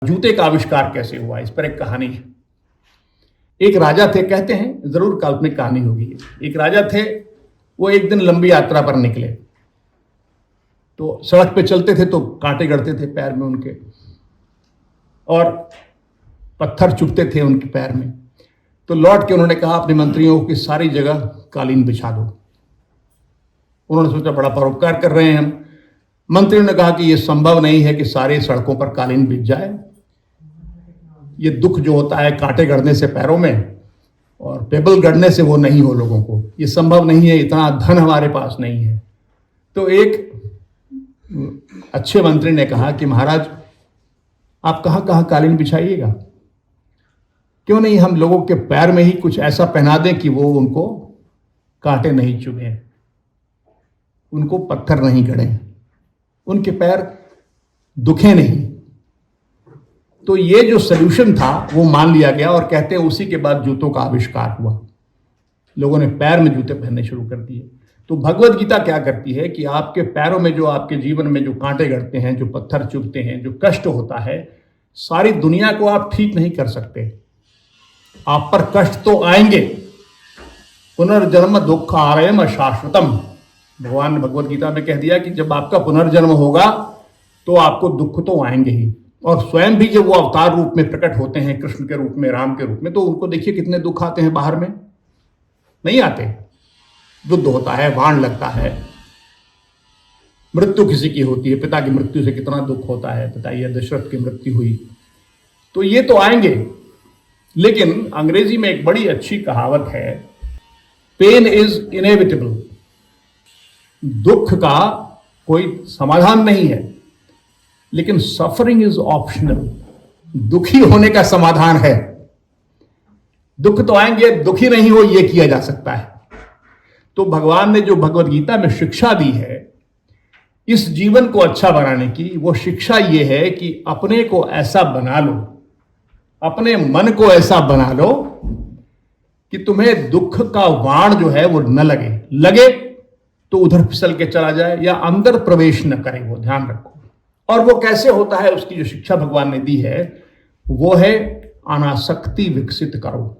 जूते का आविष्कार कैसे हुआ, इस पर एक कहानी है। एक राजा थे, कहते हैं, जरूर काल्पनिक कहानी होगी। एक राजा थे, वो एक दिन लंबी यात्रा पर निकले, तो सड़क पे चलते थे तो कांटे गड़ते थे पैर में उनके, और पत्थर चुभते थे उनके पैर में। तो लौट के उन्होंने कहा अपने मंत्रियों को कि सारी जगह कालीन बिछा दो। उन्होंने सोचा बड़ा परोपकार कर रहे हैं हम। मंत्रियों ने कहा कि यह संभव नहीं है कि सारे सड़कों पर कालीन बिछ जाए। ये दुख जो होता है कांटे गड़ने से पैरों में और पेबल गड़ने से, वो नहीं हो लोगों को, ये संभव नहीं है, इतना धन हमारे पास नहीं है। तो एक अच्छे मंत्री ने कहा कि महाराज आप कहाँ कहाँ कालीन बिछाइएगा, क्यों नहीं हम लोगों के पैर में ही कुछ ऐसा पहना दें कि वो उनको कांटे नहीं चुभे, उनको पत्थर नहीं गड़े, उनके पैर दुखे नहीं। तो ये जो सल्यूशन था वो मान लिया गया, और कहते हैं उसी के बाद जूतों का आविष्कार हुआ। लोगों ने पैर में जूते पहनने शुरू कर दिए। तो भगवत गीता क्या करती है कि आपके पैरों में जो, आपके जीवन में जो कांटे गड़ते हैं, जो पत्थर चुभते हैं, जो कष्ट होता है, सारी दुनिया को आप ठीक नहीं कर सकते। आप पर कष्ट तो आएंगे, पुनर्जन्म दुख आरयम शाश्वतम। भगवान ने भगवत गीता में कह दिया कि जब आपका पुनर्जन्म होगा तो आपको दुख तो आएंगे ही, और स्वयं भी जब वो अवतार रूप में प्रकट होते हैं, कृष्ण के रूप में, राम के रूप में, तो उनको देखिए कितने दुख आते हैं। बाहर में नहीं आते, युद्ध होता है, बाण लगता है, मृत्यु किसी की होती है, पिता की मृत्यु से कितना दुख होता है, बताइए, दशरथ की मृत्यु हुई, तो ये तो आएंगे। लेकिन अंग्रेजी में एक बड़ी अच्छी कहावत है, पेन इज इनएविटेबल। दुख का कोई समाधान नहीं है, लेकिन सफरिंग इज ऑप्शनल। दुखी होने का समाधान है। दुख तो आएंगे, दुखी नहीं हो यह किया जा सकता है। तो भगवान ने जो भगवत गीता में शिक्षा दी है इस जीवन को अच्छा बनाने की, वो शिक्षा ये है कि अपने को ऐसा बना लो, अपने मन को ऐसा बना लो कि तुम्हें दुख का वाण जो है वो न लगे। लगे तो उधर फिसल के चला जाए या अंदर प्रवेश न करे, वो ध्यान रखो। और वो कैसे होता है, उसकी जो शिक्षा भगवान ने दी है वो है अनासक्ति विकसित करो।